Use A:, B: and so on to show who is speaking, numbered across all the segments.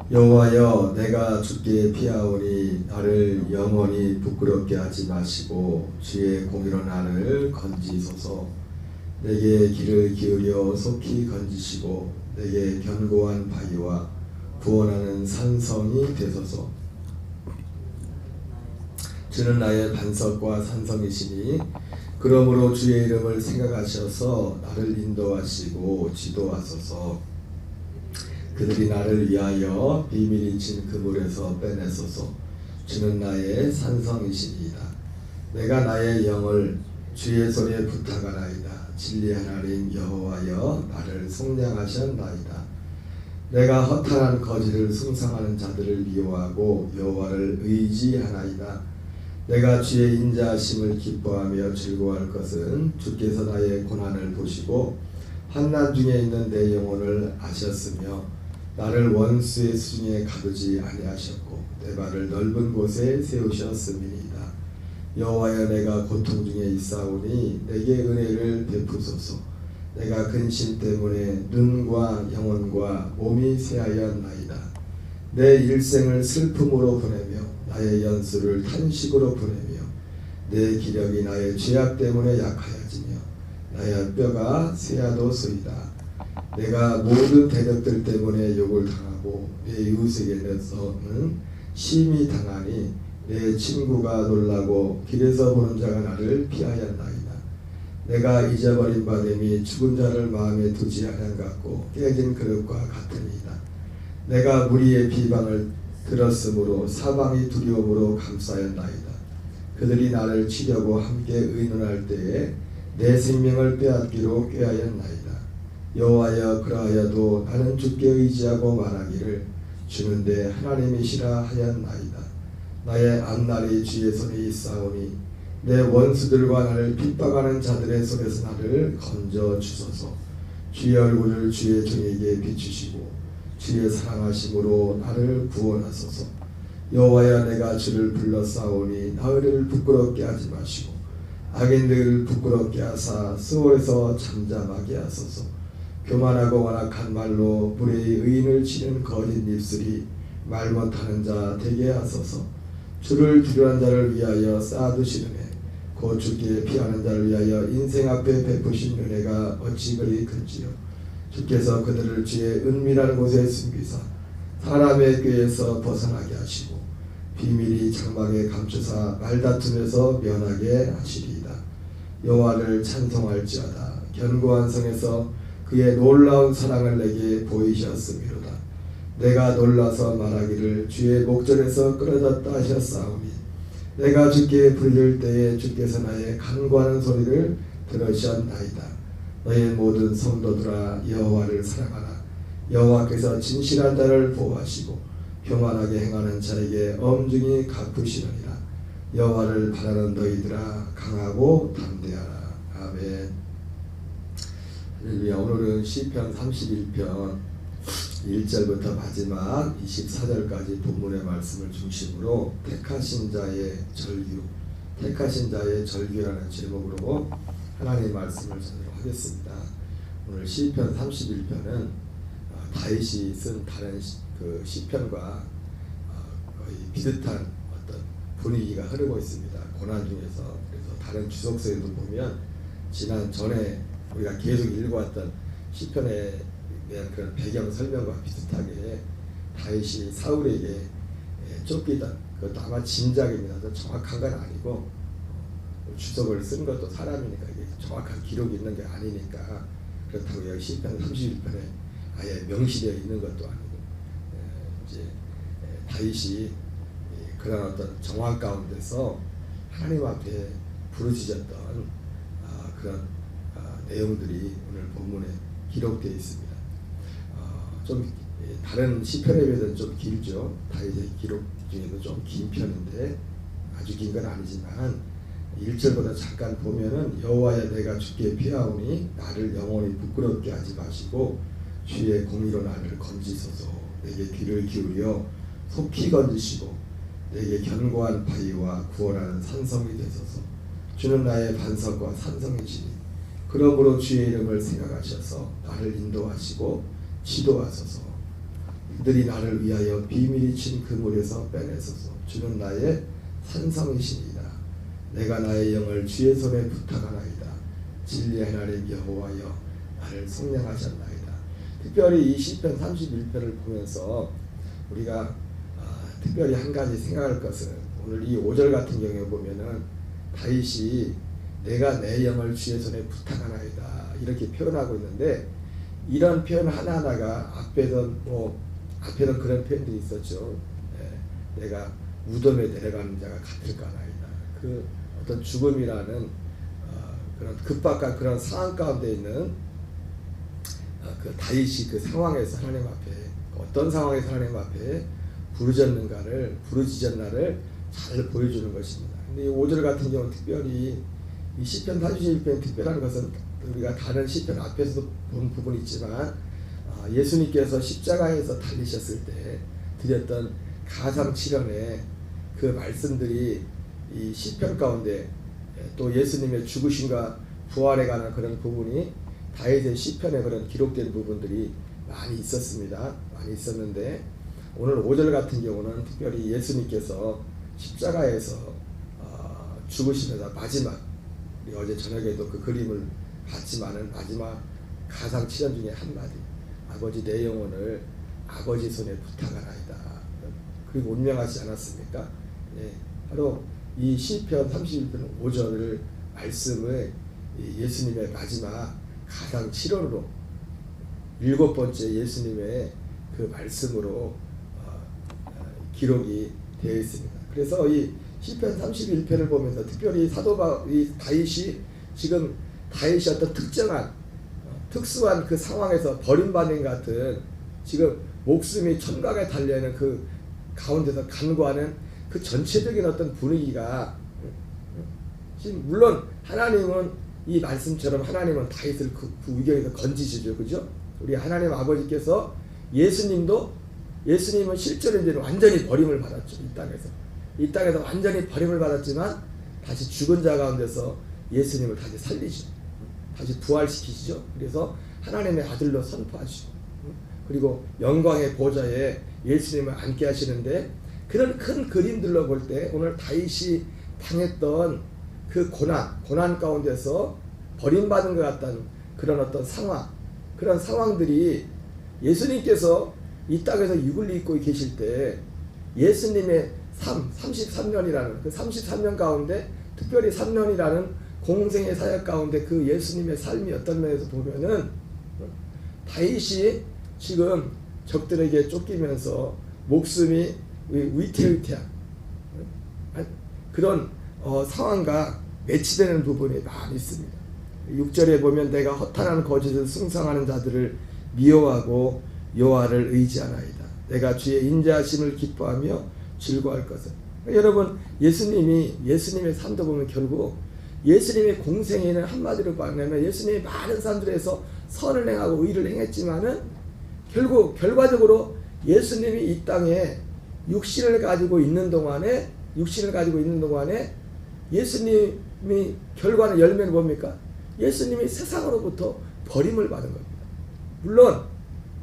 A: 여호와여, 내가 주께 피하오니 나를 영원히 부끄럽게 하지 마시고 주의 공의로 나를 건지소서. 내게 귀를 기울여 속히 건지시고 내게 견고한 바위와 구원하는 산성이 되소서. 주는 나의 반석과 산성이시니 그러므로 주의 이름을 생각하셔서 나를 인도하시고 지도하소서. 그들이 나를 위하여 비밀이 친 그물에서 빼내소서. 주는 나의 산성이시니이다. 내가 나의 영을 주의 손에 부탁하나이다. 진리 하나님 여호와여, 나를 속량하셨나이다. 내가 허탄한 거짓을 숭상하는 자들을 미워하고 여호와를 의지하나이다. 내가 주의 인자하심을 기뻐하며 즐거워할 것은 주께서 나의 고난을 보시고 환난 중에 있는 내 영혼을 아셨으며 나를 원수의 수중에 가두지 아니하셨고 내 발을 넓은 곳에 세우셨음이니이다. 여호와여, 내가 고통 중에 있사오니 내게 은혜를 베푸소서. 내가 근심 때문에 눈과 영혼과 몸이 쇠하였나이다. 내 일생을 슬픔으로 보내며 나의 연수를 탄식으로 보내며 내 기력이 나의 죄악 때문에 약하여지며 나의 뼈가 쇠하도소이다. 내가 모든 대적들 때문에 욕을 당하고 내 이웃에게서는 심히 당하니 내 친구가 놀라고 길에서 보는 자가 나를 피하였나이다. 내가 잊어버린 바됨이 죽은 자를 마음에 두지 아니한 같고 깨진 그릇과 같으니이다. 내가 무리의 비방을 들었으므로 사방이 두려움으로 감싸였나이다. 그들이 나를 치려고 함께 의논할 때에 내 생명을 빼앗기로 꾀하였나이다. 여호와여, 그러하여도 나는 주께 의지하고 말하기를 주는 내 하나님이시라 하였나이다. 나의 앞날이 주의 손에 있사오니 내 원수들과 나를 핍박하는 자들의 손에서 나를 건져 주소서. 주의 얼굴을 주의 종에게 비추시고 주의 사랑하심으로 나를 구원하소서. 여호와여, 내가 주를 불러싸오니 나를 부끄럽게 하지 마시고 악인들을 부끄럽게 하사 수월에서 잠잠하게 하소서. 교만하고 완악한 말로 무례히 의인을 치는 거짓 입술이 말 못하는 자 되게 하소서. 주를 두려워하는 자를 위하여 쌓아두시는 애 곧 주께 피하는 자를 위하여 인생 앞에 베푸신 은혜가 어찌 그리 큰지요. 주께서 그들을 주의 은밀한 곳에 숨기사 사람의 꾀에서 벗어나게 하시고 비밀이 장막에 감추사 말다툼에서 면하게 하시리이다. 여호와를 찬송할지어다. 견고한 성에서 그의 놀라운 사랑을 내게 보이셨음이로다. 내가 놀라서 말하기를 주의 목전에서 끊어졌다 하셨사오니 내가 주께 부를 때에 주께서 나의 간구하는 소리를 들으셨나이다. 너의 모든 성도들아, 여호와를 사랑하라. 여호와께서 진실한 자를 보호하시고 교만하게 행하는 자에게 엄중히 갚으시느니라. 여호와를 바라는 너희들아, 강하고 담대하라. 아멘. 오늘은 시편 31편 1절부터 마지막 24절까지 본문의 말씀을 중심으로 택하신 자의 절규라는 제목으로 하나님의 말씀을 전하도록 하겠습니다. 오늘 시편 31편은 다윗이 쓴 다른 그 시편과 거의 비슷한 어떤 분위기가 흐르고 있습니다. 고난 중에서. 그래서 다른 주석서에도 보면 지난 전에 우리가 계속 읽어왔던 시편에 대한 그런 배경 설명과 비슷하게 다윗이 사울에게 쫓기던, 그것도 아마 짐작입니다. 정확한 건 아니고 주석을 쓴 것도 사람이니까 이게 정확한 기록이 있는 게 아니니까 그렇다고 여기 시편 31편에 아예 명시되어 있는 것도 아니고 이제 다윗이 그런 어떤 정황 가운데서 하나님 앞에 부르짖었던 그런 내용들이 오늘 본문에 기록되어 있습니다. 좀 다른 시편에 비해서는 좀 길죠. 다윗의 기록 중에도 좀 긴 편인데 아주 긴 건 아니지만 1절보다 잠깐 보면은 여호와여, 내가 주께 피하오니 나를 영원히 부끄럽게 하지 마시고 주의 공의로 나를 건지소서. 내게 귀를 기울여 속히 건지시고 내게 견고한 바위와 구원하는 산성이 되소서. 주는 나의 반석과 산성이시니 그러므로 주의 이름을 생각하셔서 나를 인도하시고 지도하소서. 그들이 나를 위하여 비밀이 친 그물에서 빼내소서. 주는 나의 산성이시니이다. 내가 나의 영을 주의 손에 부탁하나이다. 진리의 하나님 여호와여 나를 속량하셨나이다. 특별히 이 시편 31편을 보면서 우리가 특별히 한 가지 생각할 것은 오늘 이 5절 같은 경우에 보면은 다윗이 내가 내 영을 주의 손에 부탁하나이다 이렇게 표현하고 있는데, 이런 표현 하나하나가 앞에도 그런 표현들이 있었죠. 내가 무덤에 내려가는 자가 같을까나이다. 그 어떤 죽음이라는 그런 급박한 그런 상황 가운데 있는 그 다윗이 그 상황에서 하나님 앞에 어떤 상황에서 하나님 앞에 부르짖었나를 잘 보여주는 것입니다. 근데 이 5절 같은 경우는 특별히 이 시편 41편의 특별한 것은 우리가 다른 시편 앞에서도 본 부분이 있지만 예수님께서 십자가에서 달리셨을 때 드렸던 가상칠언의 그 말씀들이 이 시편 가운데 또 예수님의 죽으심과 부활에 관한 그런 부분이 다윗의 시편에 그런 기록된 부분들이 많이 있었습니다. 많이 있었는데 오늘 5절 같은 경우는 특별히 예수님께서 십자가에서 죽으시면서 마지막, 우리 어제 저녁에도 그 그림을 봤지만은 마지막 가상칠언 중에 한마디, 아버지 내 영혼을 아버지 손에 부탁하나이다. 그리고 운명하지 않았습니까? 바로 이 시편 31편 5절 말씀을 예수님의 마지막 가상칠언으로 7번째 예수님의 그 말씀으로 기록이 되어 있습니다. 그래서 이 시편 31편을 보면서 특별히 이 다윗이 지금 어떤 특수한 그 상황에서 버림받는 것 같은, 지금 목숨이 천각에 달려있는 그 가운데서 간구하는 그 전체적인 어떤 분위기가, 지금 물론 하나님은 이 말씀처럼 하나님은 다윗을 그 위기에서 건지시죠, 그죠? 우리 하나님 아버지께서 예수님은 실제로 이제 완전히 버림을 받았죠. 이 땅에서 완전히 버림을 받았지만 다시 죽은 자 가운데서 예수님을 다시 살리시고 다시 부활시키시죠. 그래서 하나님의 아들로 선포하시고, 그리고 영광의 보좌에 예수님을 앉게 하시는데, 그런 큰 그림들로 볼 때 오늘 다윗이 당했던 그 고난 가운데서 버림받은 것 같다는 그런 어떤 그런 상황들이 예수님께서 이 땅에서 육을 입고 계실 때 예수님의 33년이라는 그 33년 가운데 특별히 3년이라는 공생의 사역 가운데 그 예수님의 삶이 어떤 면에서 보면은 다윗이 지금 적들에게 쫓기면서 목숨이 위태위태한 그런 상황과 매치되는 부분이 많이 있습니다. 6절에 보면 내가 허탄한 거짓을 승상하는 자들을 미워하고 여호와를 의지하나이다. 내가 주의 인자하심을 기뻐하며 즐거워할 것을. 여러분, 예수님의 삶도 보면 결국 예수님의 공생에는 한마디로 말하면 예수님이 많은 사람들에서 선을 행하고 의를 행했지만은 결과적으로 예수님이 이 땅에 육신을 가지고 있는 동안에 예수님이 결과는 열매는 뭡니까? 예수님이 세상으로부터 버림을 받은 겁니다. 물론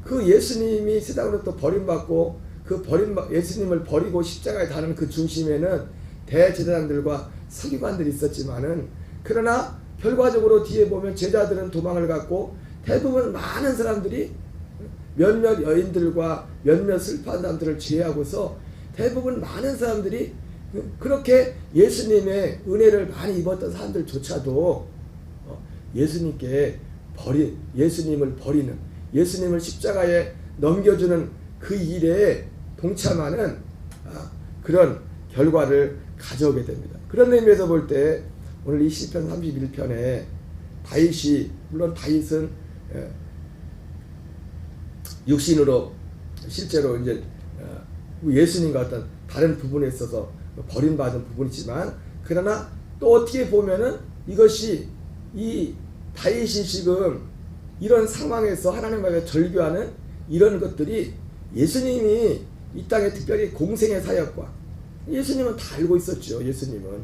A: 그 예수님이 세상으로부터 버림받고 예수님을 버리고 십자가에 다는 그 중심에는 대제사장들과 서기관들이 있었지만은, 그러나 결과적으로 뒤에 보면 제자들은 도망을 갔고 대부분 많은 사람들이 몇몇 여인들과 몇몇 슬퍼한 사람들을 제외하고서 대부분 많은 사람들이 그렇게 예수님의 은혜를 많이 입었던 사람들조차도 예수님을 버리는, 예수님을 십자가에 넘겨주는 그 일에 동참하는 그런 결과를 가져오게 됩니다. 그런 의미에서 볼 때 오늘 이 시편 31편에 물론 다윗은 육신으로 실제로 이제 예수님과 어떤 다른 부분에 있어서 버림받은 부분이지만, 그러나 또 어떻게 보면은 이것이 이 다윗이 지금 이런 상황에서 하나님 앞에 절규하는 이런 것들이 예수님이 이 땅에 특별히 공생의 사역과 예수님은 다 알고 있었죠. 예수님은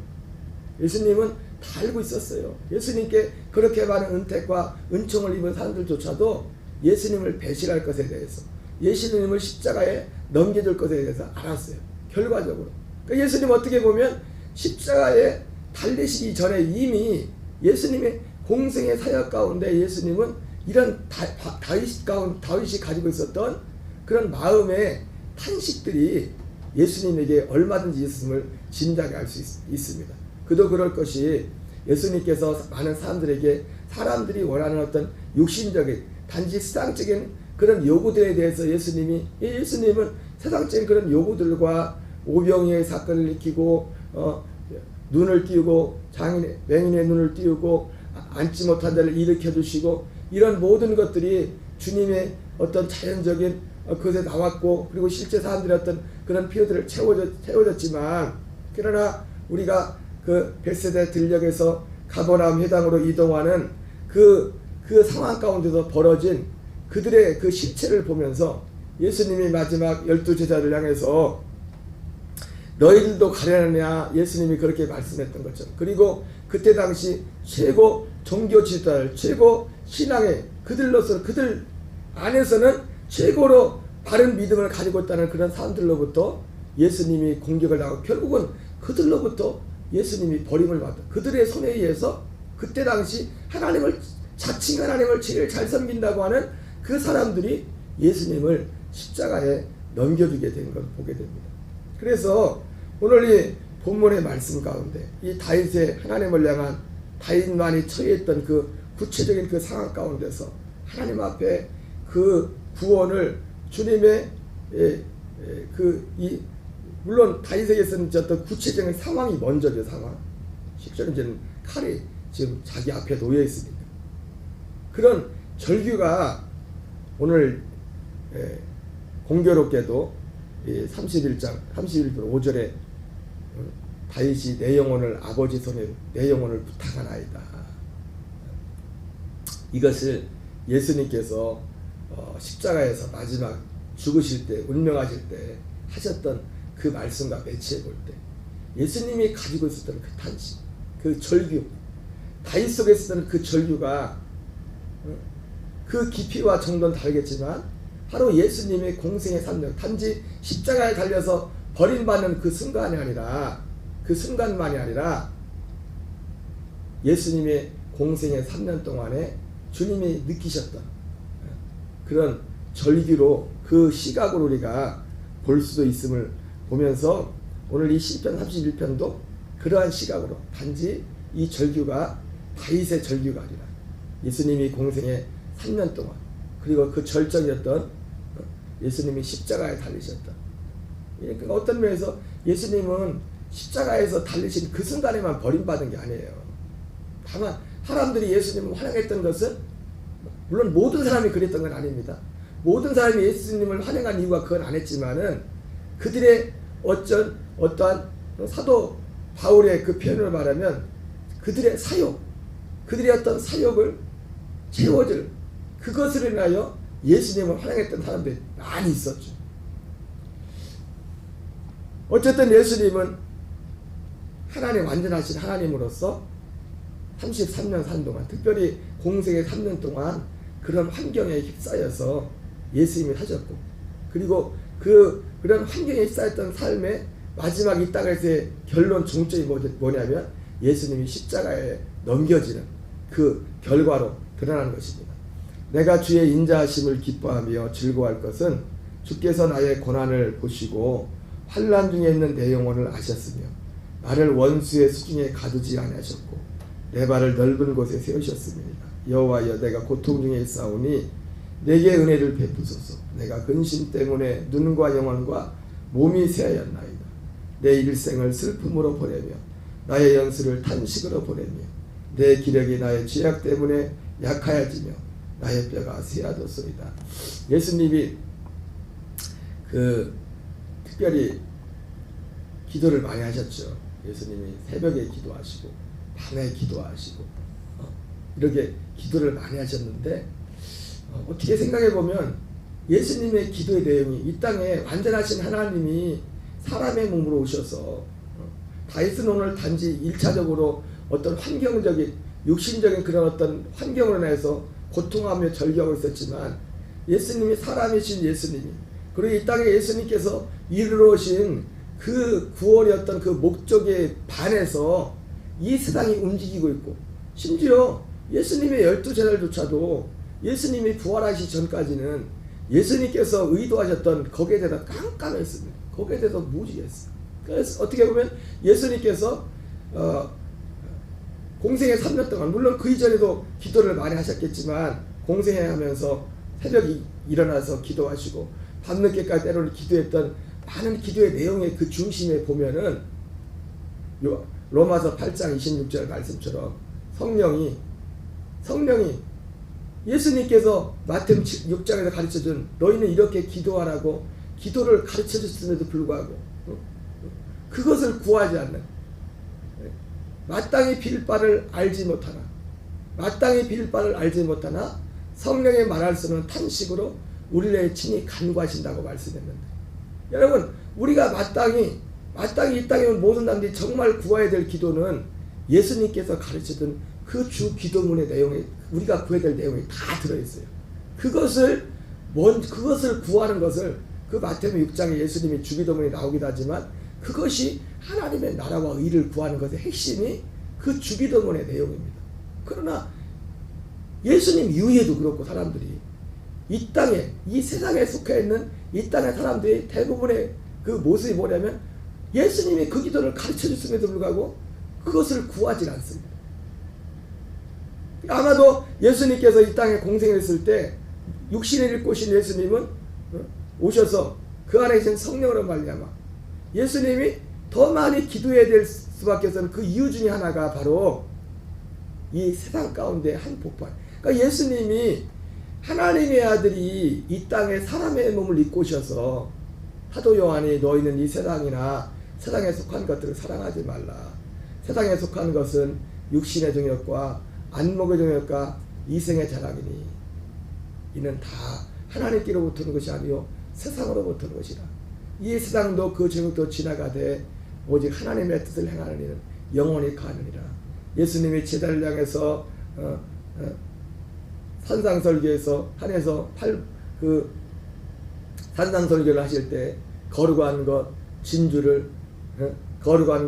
A: 다 알고 있었어요. 예수님께 그렇게 많은 은택과 은총을 입은 사람들조차도 예수님을 배신할 것에 대해서, 예수님을 십자가에 넘겨줄 것에 대해서 알았어요. 결과적으로. 그러니까 예수님 어떻게 보면 십자가에 달리시기 전에 이미 예수님의 공생의 사역 가운데 예수님은 이런 다윗이 가지고 있었던 그런 마음의 탄식들이 예수님에게 얼마든지 있음을 진작에 알 수 있습니다. 그도 그럴 것이 예수님께서 많은 사람들이 원하는 어떤 육신적인 단지 세상적인 그런 요구들에 대해서 예수님은 세상적인 그런 요구들과 오병이의 사건을 일으키고 눈을 띄우고 맹인의 눈을 띄우고 앉지 못한 자를 일으켜 주시고 이런 모든 것들이 주님의 어떤 자연적인 그것에 나왔고 그리고 실제 사람들의 어떤 그런 필요들을 채워졌지만 그러나 우리가 그 벳세다 들녘에서 가버나움 회당으로 이동하는 그 상황 가운데서 벌어진 그들의 그 실체를 보면서 예수님이 마지막 12제자를 향해서 너희들도 가려느냐 예수님이 그렇게 말씀했던 것처럼 그리고 그때 당시 최고 종교 지도자들 최고 신앙의 그들로서 그들 안에서는 최고로 바른 믿음을 가지고 있다는 그런 사람들로부터 예수님이 공격을 당하고 결국은 그들로부터 예수님이 버림을 받아 그들의 손에 의해서 그때 당시 자칭 하나님을 제일 잘 섬긴다고 하는 그 사람들이 예수님을 십자가에 넘겨주게 된 걸 보게 됩니다. 그래서 오늘 이 본문의 말씀 가운데 이 다윗의 하나님을 향한 다윗만이 처해있던 그 구체적인 그 상황 가운데서 하나님 앞에 그 구원을 주님의 물론 다윗에게서는 어떤 구체적인 상황이 먼저죠. 상황. 실제로 이제는 칼이 지금 자기 앞에 놓여 있습니다. 그런 절규가 오늘 공교롭게도 31장 5절에 다윗이 내 영혼을 아버지 손에 내 영혼을 부탁하나이다. 이것을 예수님께서 십자가에서 마지막 죽으실 때 운명하실 때 하셨던 그 말씀과 매치해 볼 때 예수님이 가지고 있었던 그 탄식 그 절규 다윗 속에 있었던 그 절규가 그 깊이와 정도는 다르겠지만 바로 예수님의 공생의 3년 단지 십자가에 달려서 버림받는 그 순간이 아니라 그 순간만이 아니라 예수님의 공생의 3년 동안에 주님이 느끼셨던 그런 절규로 그 시각으로 우리가 볼 수도 있음을 보면서 오늘 이 시편 31편도 그러한 시각으로 단지 이 절규가 다윗의 절규가 아니라 예수님이 공생의 3년 동안 그리고 그 절정이었던 예수님이 십자가에 달리셨던 그러니까 어떤 면에서 예수님은 십자가에서 달리신 그 순간에만 버림받은 게 아니에요. 다만 사람들이 예수님을 환영했던 것은 물론 모든 사람이 그랬던 건 아닙니다. 모든 사람이 예수님을 환영한 이유가 그건 아니지만은 그들의 어떠한 사도 바울의 그 표현을 말하면 그들의 사욕, 그들의 어떤 사욕을 채워줄 그것을 인하여 예수님을 환영했던 사람들이 많이 있었죠. 어쨌든 예수님은 하나님 완전하신 하나님으로서 33년 산 동안 특별히 공생의 3년 동안 그런 환경에 휩싸여서 예수님이 하셨고 그리고 그런 환경에 휩싸였던 삶의 마지막 이 땅에서의 결론 종점이 뭐냐면 예수님이 십자가에 넘겨지는 그 결과로 드러나는 것입니다. 내가 주의 인자하심을 기뻐하며 즐거워할 것은 주께서 나의 고난을 보시고 환난 중에 있는 내 영혼을 아셨으며 나를 원수의 수중에 가두지 아니하셨고 내 발을 넓은 곳에 세우셨습니다. 여호와여 내가 고통 중에 있사오니 내게 은혜를 베푸소서. 내가 근심 때문에 눈과 영혼과 몸이 쇠하였나이다. 내 일생을 슬픔으로 보내며 나의 연수를 탄식으로 보내며 내 기력이 나의 죄악 때문에 약하여지며 나의 뼈가 쇠하도소이다. 예수님이 특별히 기도를 많이 하셨죠. 예수님이 새벽에 기도하시고 밤에 기도하시고 이렇게 기도를 많이 하셨는데 어떻게 생각해 보면 예수님의 기도의 내용이 이 땅에 완전하신 하나님이 사람의 몸으로 오셔서 다윗은 오늘 단지 1차적으로 어떤 환경적인 육신적인 그런 어떤 환경으로 인해서 고통하며 절규하고 있었지만 예수님이 사람이신 예수님이, 그리고 이 땅에 예수님께서 이루러 오신 그 구원의 어떤 그 목적에 반해서 이 세상이 움직이고 있고, 심지어 예수님의 12제자들조차도 예수님이 부활하시기 전까지는 예수님께서 의도하셨던 거기에 대해서 깜깜했습니다. 거기에 대해서 무지했어요. 그래서 어떻게 보면 예수님께서 공생의 3년 동안, 물론 그 이전에도 기도를 많이 하셨겠지만, 공생회 하면서 새벽에 일어나서 기도하시고 밤늦게까지 때로는 기도했던 많은 기도의 내용의 그 중심에 보면은 로마서 8장 26절 말씀처럼 성령이 예수님께서 마태복음 6장에서 가르쳐준 너희는 이렇게 기도하라고 기도를 가르쳐줬음에도 불구하고 그것을 구하지 않는, 마땅히 빌 바를 알지 못하나 성령의 말할 수는 탄식으로 우리를 친히 간구하신다고 말씀했는데, 여러분, 우리가 마땅히 이 땅에 온 모든 사람들이 정말 구해야 될 기도는 예수님께서 가르치던 그 주 기도문의 내용에 우리가 구해야 될 내용이 다 들어있어요. 그것을 구하는 것을 그 마태복음 6장에 예수님이 주기도문이 나오기도 하지만, 그것이 하나님의 나라와 의를 구하는 것의 핵심이 그 주기도문의 내용입니다. 그러나 예수님 이후에도 그렇고, 사람들이 이 땅에, 이 세상에 속해 있는 이 땅의 사람들이 대부분의 그 모습이 뭐냐면, 예수님이 그 기도를 가르쳐 줬음에도 불구하고 그것을 구하지 않습니다. 아마도 예수님께서 이 땅에 공생했을 때 육신을 입고 오신 예수님은 오셔서 그 안에 계신 성령으로 말미암아 예수님이 더 많이 기도해야 될 수밖에 없는 그 이유 중에 하나가 바로 이 세상 가운데 한 복판. 그러니까 예수님이 하나님의 아들이 이 땅에 사람의 몸을 입고 오셔서, 사도 요한이 너희는 이 세상에 속한 것들을 사랑하지 말라. 세상에 속한 것은 육신의 정욕과 안목의 정욕과 이생의 자랑이니 이는 다 하나님께로부터 오는 것이 아니요 세상으로부터 오는 것이라. 이 세상도 그 정욕도 지나가되 오직 하나님의 뜻을 행하는 이는 영원히 가느니라. 예수님이 제자를 향해서 산상설교에서 한에서 산상설교를 하실 때 거룩한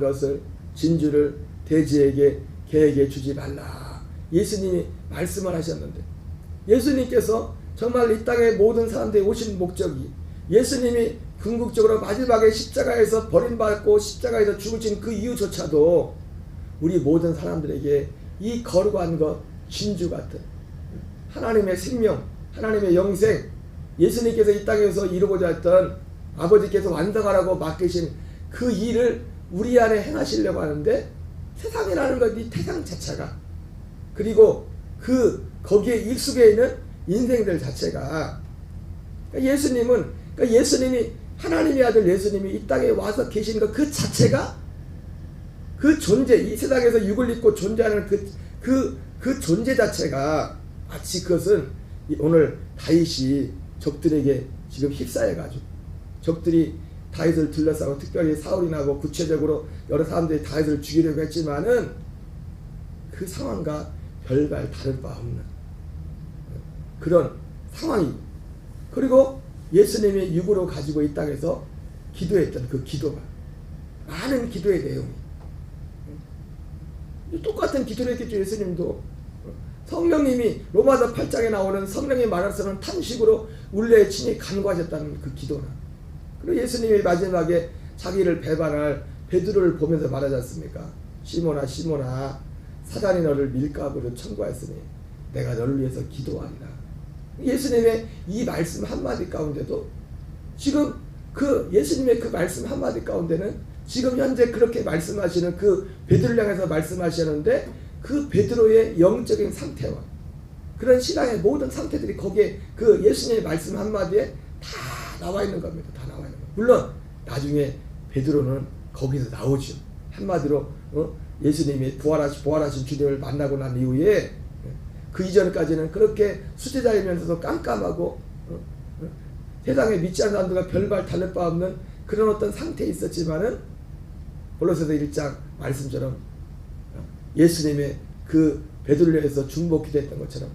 A: 것을 진주를 돼지에게 개에게 주지 말라. 예수님이 말씀을 하셨는데, 예수님께서 정말 이 땅에 모든 사람들이 오신 목적이, 예수님이 궁극적으로 마지막에 십자가에서 버림받고 십자가에서 죽으신 그 이유조차도 우리 모든 사람들에게 이 거룩한 것, 진주 같은 하나님의 생명, 하나님의 영생, 예수님께서 이 땅에서 이루고자 했던 아버지께서 완성하라고 맡기신 그 일을 우리 안에 행하시려고 하는데, 세상이라는 것, 이 태상 자체가, 그리고 거기에 익숙해 있는 인생들 자체가, 예수님이 하나님의 아들 예수님이 이 땅에 와서 계신 것 그 자체가, 그 존재, 이 세상에서 육을 입고 존재하는 그 존재 자체가, 마치 그것은 오늘 다윗이 적들에게 지금 휩싸여가지고, 적들이 다윗을 둘러싸고, 특별히 사울이나 하고 구체적으로 여러 사람들이 다윗을 죽이려고 했지만은 그 상황과 별반 다를 바 없는 그런 상황이, 그리고 예수님이 육으로 가지고 이 땅에서 기도했던 그 기도가, 많은 기도의 내용이 똑같은 기도를 했겠죠. 예수님도 성령님이 로마서 8장에 나오는 성령의 말씀은 탄식으로 울려 친히 간구하셨다는 그 기도나, 그리고 예수님이 마지막에 자기를 배반할 베드로를 보면서 말하지 않습니까? 시몬아 시몬아 사단이 너를 밀가부로 청구하였으니 내가 너를 위해서 기도하리라. 예수님의 이 말씀 한마디 가운데도, 지금 그 예수님의 그 말씀 한마디 가운데는 지금 현재 그렇게 말씀하시는 그 베드로를 향해서 말씀하시는데, 그 베드로의 영적인 상태와 그런 신앙의 모든 상태들이 거기에 그 예수님의 말씀 한마디에 다 나와 있는 겁니다. 다 나와 있는 겁니다. 물론 나중에 베드로는 거기서 나오죠. 한마디로 예수님이 부활하신 주님을 만나고 난 이후에, 그 이전까지는 그렇게 수제자이면서도 깜깜하고 세상에 믿지 않는 사람들과 별반 다를 바 없는 그런 어떤 상태에 있었지만은, 골로새서 1장 말씀처럼 예수님의 그 베들레헴에서 중보 기도했던 것처럼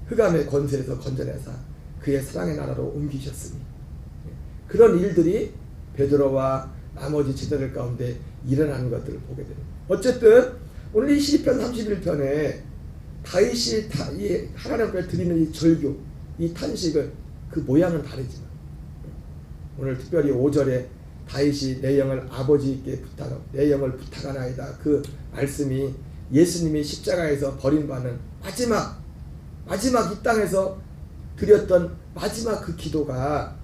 A: 흑암의 권세에서 건져내사 그의 사랑의 나라로 옮기셨으니 그런 일들이 베드로와 나머지 제자들 가운데 일어나는 것들을 보게 됩니다. 어쨌든 오늘 이 시편 31편에 다윗이 하나님 앞에 드리는 이 절규, 이 탄식을 그 모양은 다르지만 오늘 특별히 5절에 다윗이 내 영을 아버지께 내 영을 부탁하나이다. 그 말씀이 예수님이 십자가에서 버림받는 마지막 이 땅에서 드렸던 마지막 그 기도가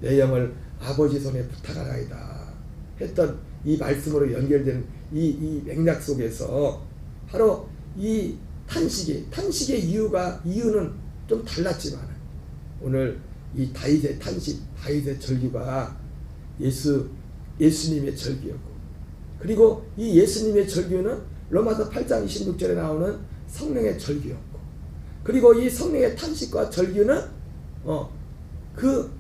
A: 내 영을 아버지 손에 부탁하나이다 했던 이 말씀으로 연결되는 이 맥락 속에서 바로 이 탄식의 이유는 좀 달랐지만 오늘 이 다윗의 탄식, 다윗의 절규가 예수님의 절규였고, 그리고 이 예수님의 절규는 로마서 8장 26절에 나오는 성령의 절규였고, 그리고 이 성령의 탄식과 절규는 그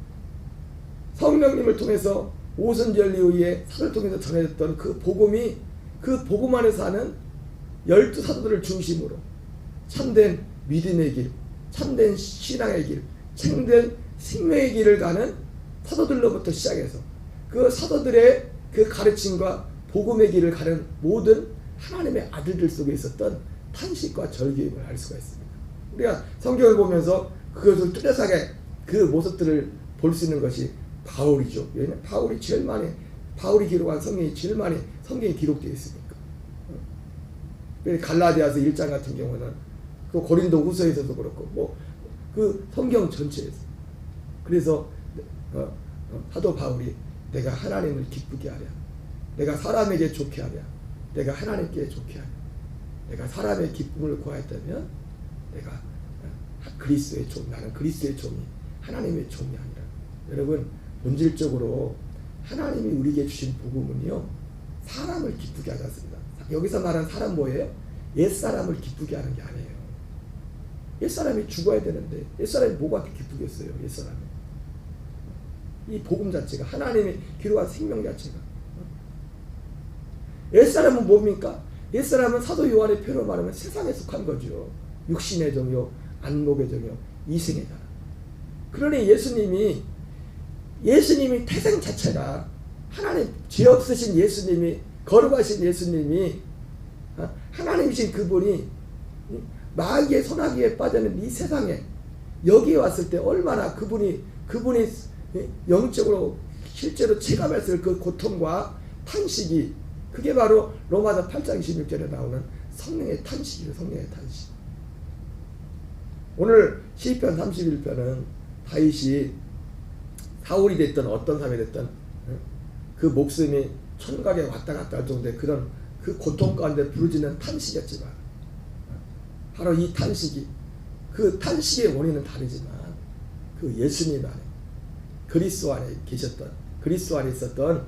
A: 성령님을 통해서 오순절 이후에 사도를 통해서 전해졌던 그 복음이 그 복음 안에서 하는 12사도들을 중심으로 참된 믿음의 길, 참된 신앙의 길, 참된 생명의 길을 가는 사도들로부터 시작해서 그 사도들의 그 가르침과 복음의 길을 가는 모든 하나님의 아들들 속에 있었던 탄식과 절규임을 알 수가 있습니다. 우리가 성경을 보면서 그것을 뚜렷하게 그 모습들을 볼 수 있는 것이 바울이죠. 왜냐하면 바울이 기록한 성경이 제일 많이 성경이 기록되어 있으니까. 갈라디아서 1장 같은 경우는 또 고린도 후서에서도 그렇고 그 성경 전체에서. 그래서 사도 바울이 내가 하나님을 기쁘게 하랴, 내가 사람에게 좋게 하랴, 내가 하나님께 좋게 하랴, 내가 사람의 기쁨을 구하였다면 내가 그리스도의 종, 나는 그리스도의 종이 하나님의 종이 아니라. 여러분, 본질적으로 하나님이 우리에게 주신 복음은요, 사람을 기쁘게 하지 않습니다. 여기서 말하는 사람 뭐예요? 옛사람을 기쁘게 하는 게 아니에요. 옛사람이 죽어야 되는데 옛사람이 뭐가 기쁘겠어요? 옛사람이. 이 복음 자체가, 하나님의 기록한 생명 자체가. 옛사람은 뭡니까? 옛사람은 사도 요한의 표로 말하면 세상에 속한 거죠. 육신의 정욕, 안목의 정욕, 이생의 자랑. 그러니 예수님이 태생 자체가 하나님, 죄 없으신 예수님이, 거룩하신 예수님이, 하나님이신 그분이 마귀의 손아귀에 빠져있는 이 세상에 여기에 왔을 때 얼마나 그분이 영적으로 실제로 체감했을 그 고통과 탄식이, 그게 바로 로마서 8장 26절에 나오는 성령의 탄식이에요. 성령의 탄식. 오늘 시편 31편은 다윗이 사울이 됐든 어떤 사람이 됐든 그 목숨이 천각에 왔다 갔다 할 정도의 그런 그 고통 가운데 부르짖는 탄식이었지만, 바로 이 탄식이, 그 탄식의 원인은 다르지만 그 예수님 안에, 그리스도 안에 계셨던, 그리스도 안에 있었던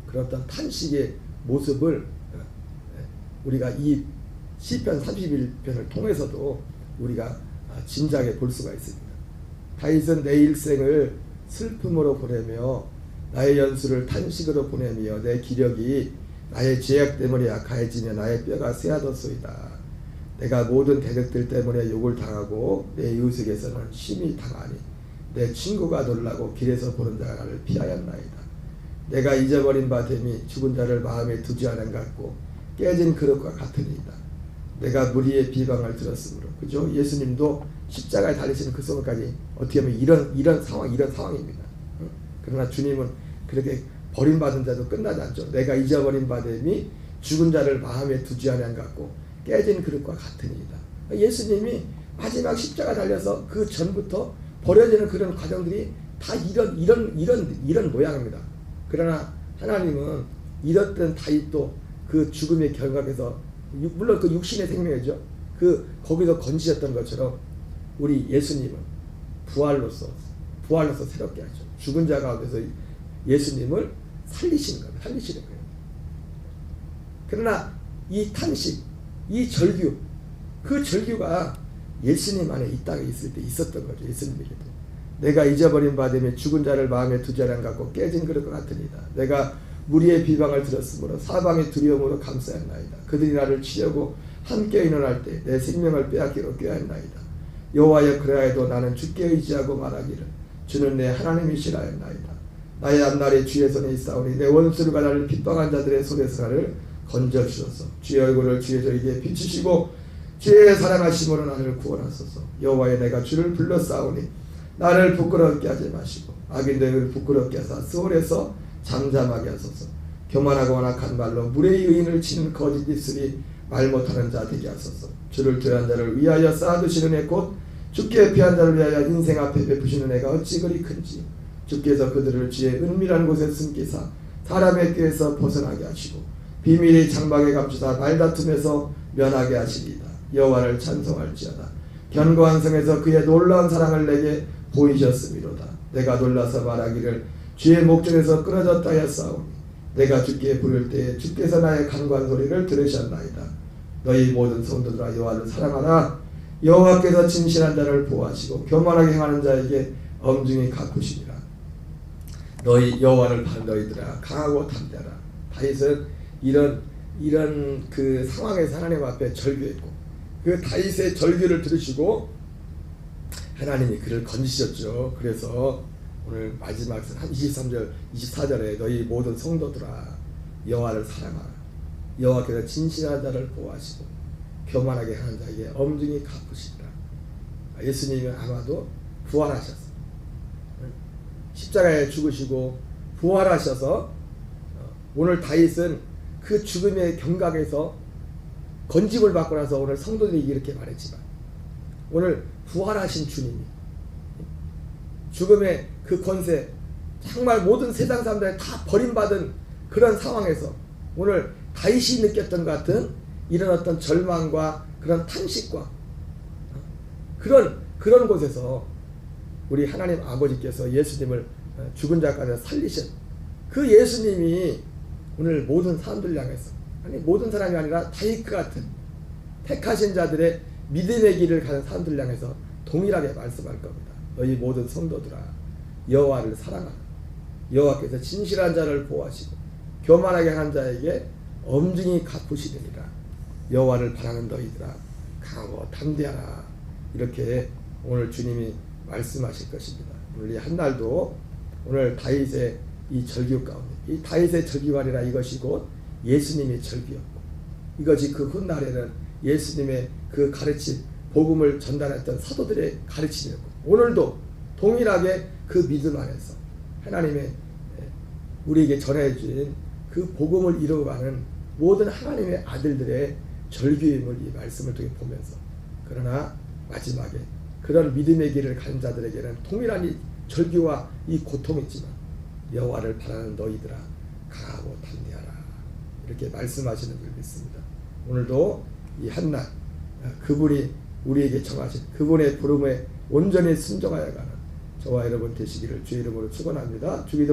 A: 그런 어떤 탄식의 모습을 우리가 이 시편 31편을 통해서도 우리가 진작에 볼 수가 있습니다. 다윗은 내 일생을 슬픔으로 보내며 나의 연수를 탄식으로 보내며 내 기력이 나의 죄악 때문에 약해지며 나의 뼈가 쇠하였소이다. 내가 모든 대적들 때문에 욕을 당하고 내 이웃에게서는 심히 당하니 내 친구가 놀라고 길에서 보는 자가 나를 피하였나이다. 내가 잊어버린 바 됨이 죽은 자를 마음에 두지 않은 것 같고 깨진 그릇과 같으니이다. 내가 무리의 비방을 들었으므로. 그죠? 예수님도 십자가에 달리시는 그 순간까지 어떻게 하면 이런 상황입니다. 그러나 주님은 그렇게 버림받은 자도 끝나지 않죠. 내가 잊어버린 바 됨이 죽은 자를 마음에 두지 않은 것 같고 깨진 그릇과 같으니이다. 예수님이 마지막 십자가 달려서 그 전부터 버려지는 그런 과정들이 다 이런 모양입니다. 그러나 하나님은 이렇던 다윗도 그 죽음의 결각에서, 물론 그 육신의 생명이죠, 그 거기서 건지셨던 것처럼 우리 예수님은 부활로서 새롭게 하죠. 죽은 자 가운데서 예수님을 살리시는 거예요. 그러나 이 탄식, 이 절규, 그 절규가 예수님 안에 이 땅에 있을 때 있었던 거죠. 예수님에게도. 내가 잊어버린 바 되면 죽은 자를 마음에 두지 않은 것 같고 깨진 그릇 같으니이다. 내가 무리의 비방을 들었으므로 사방의 두려움으로 감싸였나이다. 그들이 나를 치려고 함께 일어날 때 내 생명을 빼앗기로 꾀하였나이다. 여호와여 그러하여도 나는 주께 의지하고 말하기를 주는 내 하나님이시라 하였나이다. 나의 앞날에 주의 손에 있사오니 내 원수를 나를 핍박한 자들의 손에서 나를 건져주소서. 주의 얼굴을 주의 저에게 비추시고 주의 사랑하심으로 나를 구원하소서. 여호와여 내가 주를 불렀사오니 나를 부끄럽게 하지 마시고 악인들을 부끄럽게 하사 스올에서 잠잠하게 하소서. 교만하고 완악한 말로 무례히 의인을 치는 거짓 입술이 말 못하는 자 되게 하소서. 주를 죄한 자를 위하여 쌓아두시는 애 곧 주께 피한 자를 위하여 인생 앞에 베푸시는 애가 어찌 그리 큰지. 주께서 그들을 주의 은밀한 곳에 숨기사 사람의 꾀에서 벗어나게 하시고 비밀이 장막에 감추사 말다툼에서 면하게 하시리이다. 여호와를 찬송할지어다. 견고한 성에서 그의 놀라운 사랑을 내게 보이셨음이로다. 내가 놀라서 말하기를 주의 목전에서 끊어졌다 하였사오니 내가 주께 부를 때에 주께서 나의 간구한 소리를 들으셨나이다. 너희 모든 성도들아 여호와를 사랑하라. 여호와께서 진실한 자를 보호하시고 교만하게 행하는 자에게 엄중히 갚으시니라. 너희 여호와를 바른 너희들아 강하고 담대하라. 다윗은 이런 그 상황에서 하나님 앞에 절규했고 그 다윗의 절규를 들으시고 하나님이 그를 건지셨죠. 그래서 오늘 마지막 한 23절 24절에 너희 모든 성도들아 여호와를 사랑하라. 여호와께서 진실한 자를 보호하시고 교만하게 하는 자에게 엄중히 갚으시리라. 예수님이 아마도 부활하셨어. 십자가에 죽으시고 부활하셔서 오늘 다윗은 그 죽음의 경각에서 건짐을 받고 나서 오늘 성도들이 이렇게 말했지만 오늘 부활하신 주님이 죽음의 그 권세 정말 모든 세상 사람들이 다 버림받은 그런 상황에서 오늘 다윗이 느꼈던 것 같은 이런 어떤 절망과 그런 탄식과 그런 곳에서 우리 하나님 아버지께서 예수님을 죽은 자 가운데 살리신 그 예수님이 오늘 모든 사람들 향해서 아니 모든 사람이 아니라 다윗 같은 택하신 자들의 믿음의 길을 가는 사람들 향해서 동일하게 말씀할 겁니다. 너희 모든 성도들아 여호와를 사랑하라. 여호와께서 진실한 자를 보호하시고 교만하게 하는 자에게 엄중히 갚으시느니라. 여호와를 바라는 너희들아 강하고 담대하라. 이렇게 오늘 주님이 말씀하실 것입니다. 오늘 이 한날도 오늘 다윗의 이 절규 가운데 이 다윗의 절규가 아니라 이것이 곧 예수님의 절규였고 이것이 그 훗날에는 예수님의 그 가르침 복음을 전달했던 사도들의 가르침이었고 오늘도 동일하게 그 믿음 안에서 하나님의 우리에게 전해진 그 복음을 이루어가는 모든 하나님의 아들들의 절규임을 이 말씀을 통해 보면서 그러나 마지막에 그런 믿음의 길을 가는 자들에게는 동일한 이 절규와 이 고통이지만 여호와를 바라는 너희들아 강하고 담대하라. 이렇게 말씀하시는 줄 믿습니다. 오늘도 이 한날 그분이 우리에게 정하신 그분의 부름에 온전히 순종하여 가는 저와 여러분 되시기를 주의 이름으로 축원합니다. 주기도